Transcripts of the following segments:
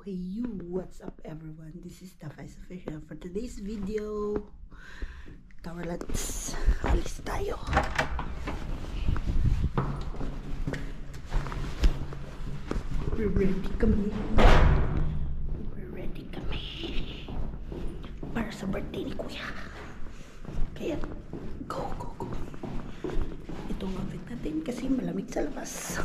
hey you, what's up everyone? This is Tafais Official. For today's video, let's alis tayo. We're ready kami. Para sa birthday ni Kuya. Kaya, go. Itong outfit natin kasi malamig sa labas.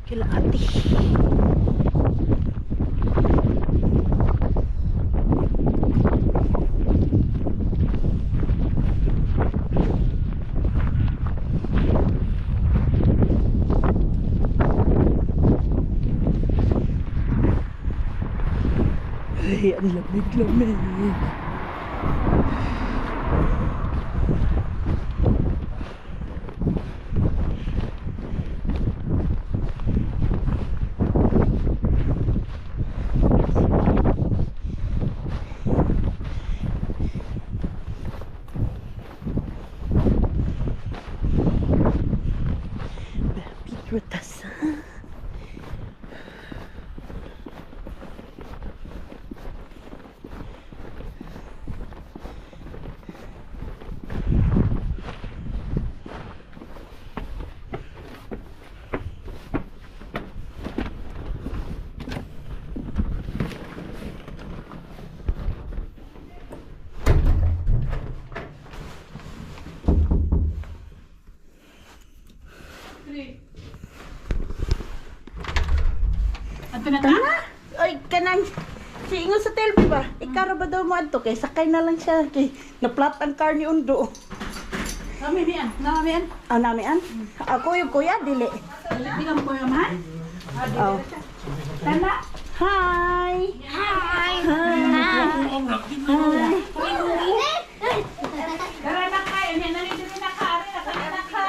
Kila ate. Ay, ang lamig. Prutas. Tana? Ay, kanang si Ingo sa telbi ba? Ikaro ba daw mo adto kay sakay na lang siya kay naplat ang car ni Undo. Namian. Ah, namian? Ako yung kuya dili. Bilang ko naman. Oh. Tana. Hi. Gara na kayo, ni nalito na ka, ari na ka.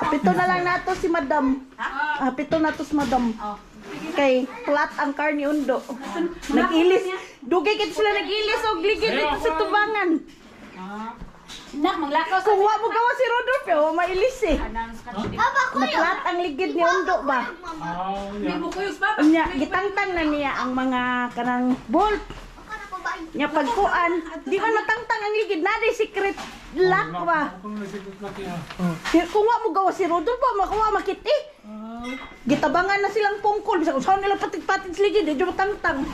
Pito na lang nato si Madam. Ah, pito na to si Madam. Kay flat ang car ni Undo. Nag-ilis. Dugay kit sila nag-ilis og ligid dito sa tubangan. Nak maglakaw sa. Kung wa mo gawa si Rodolfo, wa mailis eh. Na-flat ang ligid ni Undo ba? May bukuyos ba? Nya gitangtang na niya ang mga kanang bolt. Nya pagkuan, di man matangtang ang ligid na di secret lock ba. Kung wa mo gawa si Rodolfo, makuha makiti. Gitabangan na silang pungkol bisa kung saan nila patig-patig sa ligid, di matangtang.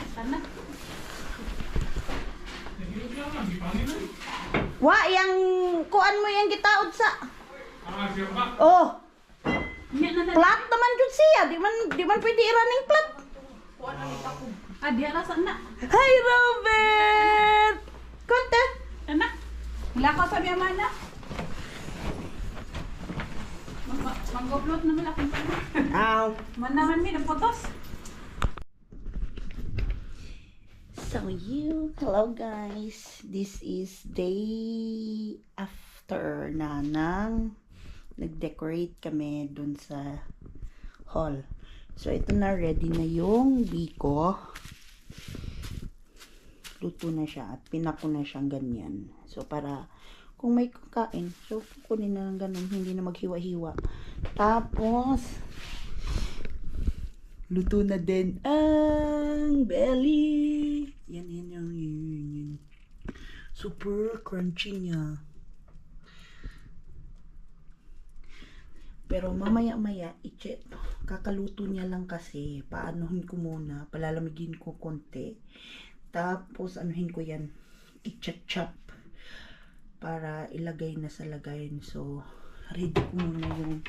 Wa yang kuan mo yang gitaod sa. Oh. Plat naman jud siya, di man pwede i-running plat. Dia na sana. Hi Robert. Konte. Anak. Lakaw sa biya mana. Manggoblot na malaki pa. Aw. Manaman mi na photos. So hello guys. This is day after na nang nag-decorate kami dun sa hall. So ito na, ready na yung biko. Luto na siya at pinako na siyang ganyan. So para kung may kakain, so kunin na lang ganun, hindi na maghiwa-hiwa. Tapos luto na din ang belly. Yan. Super crunchy niya. Pero mamaya-maya, kakaluto niya lang kasi. Paanohin ko muna, palalamigin ko konti. Tapos anuhin ko yan, i-chop para ilagay na sa lagayan. So, ready ko muna yung,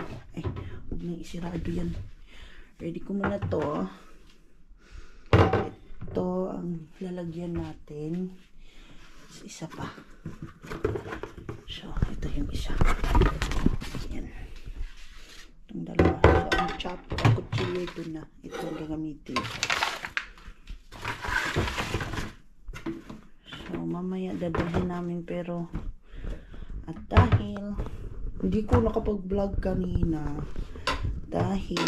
huwag na isirado yan. Ready ko muna to. lalagyan natin. Isa pa. So, ito yung isa. Yan. Itong dalawa. So, ang chop, ang kutsilyo ito na. Ito ang gagamitin. So, mamaya dadalhin namin pero at dahil hindi ko nakapag-vlog kanina dahil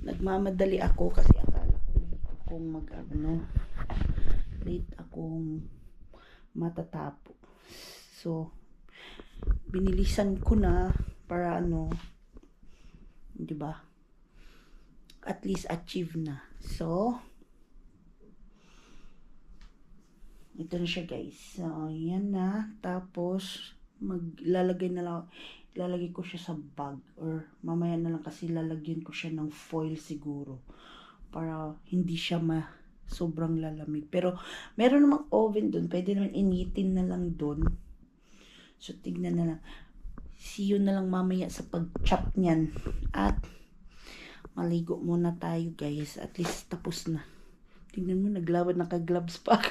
nagmamadali ako kasi akala ko kung late akong matatapo. So, binilisan ko na para di ba? At least achieve na. So, ito na siya guys. So, yan na. Tapos, ilalagay ko siya sa bag or mamaya na lang kasi lalagyan ko siya ng foil siguro para hindi siya sobrang lalamig. Pero, meron namang oven dun. Pwede naman initin na lang dun. So, tignan na lang. See you na lang mamaya sa pag-chop niyan. At, maligo muna tayo guys. At least tapos na. Tignan mo, naglawad naka-gloves pa.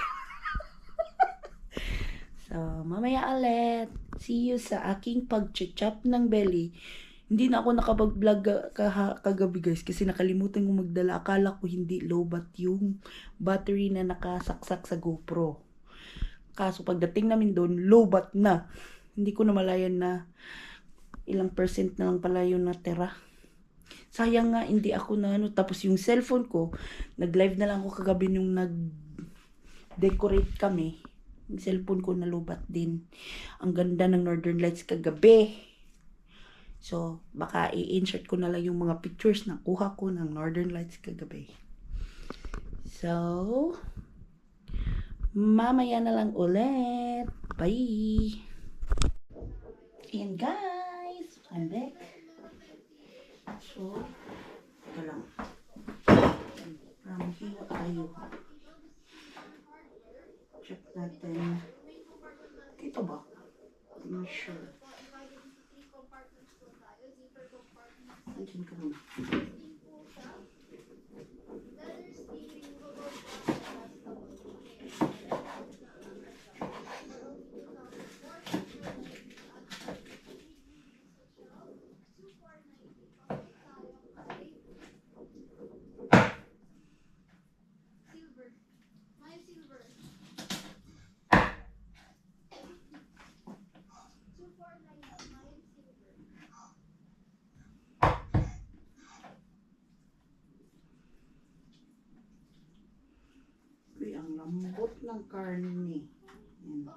So, mamaya ulit. See you sa aking pag-chop ng belly. Hindi na ako nakapag-vlog kagabi guys kasi nakalimutan ko magdala. Akala ko hindi lowbat yung battery na nakasaksak sa GoPro. Kaso pagdating namin doon, lowbat na. Hindi ko na malayan na ilang percent na lang pala yung natira. Sayang nga hindi ako na tapos yung cellphone ko, nag-live na lang ako kagabi nung nag-decorate kami. Yung cellphone ko nalubat din. Ang ganda ng Northern Lights kagabi. So, baka i-insert ko na lang yung mga pictures na kuha ko ng Northern Lights kagabi. So, mamaya na lang ulit. Bye! And guys, I'm back. So, ito lang. Hiwa tayo. Check natin. Dito ba? I'm not sure. Andiyan ka muna. Uy, ang lambot ng karne. Yan.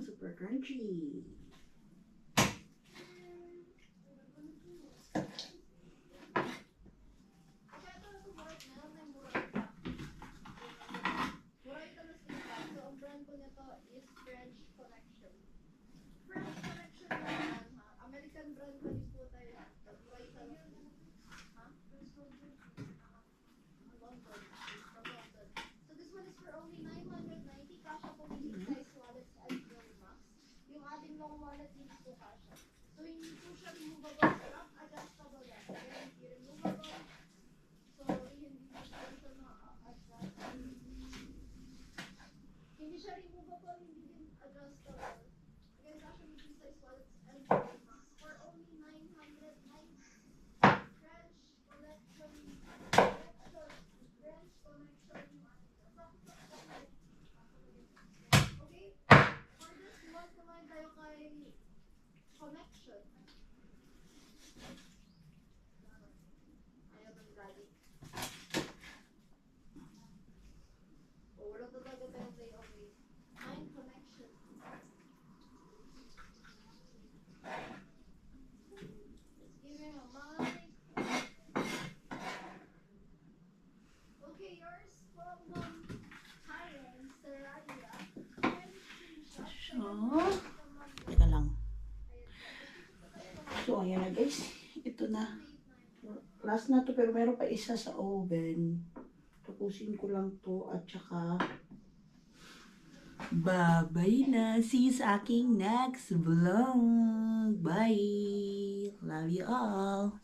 Super crunchy. Teka lang. So, ayan na guys. Ito na. Last na to pero meron pa isa sa oven. Tapusin ko lang to at saka Bye-bye na. See you sa aking next vlog. Bye. Love you all.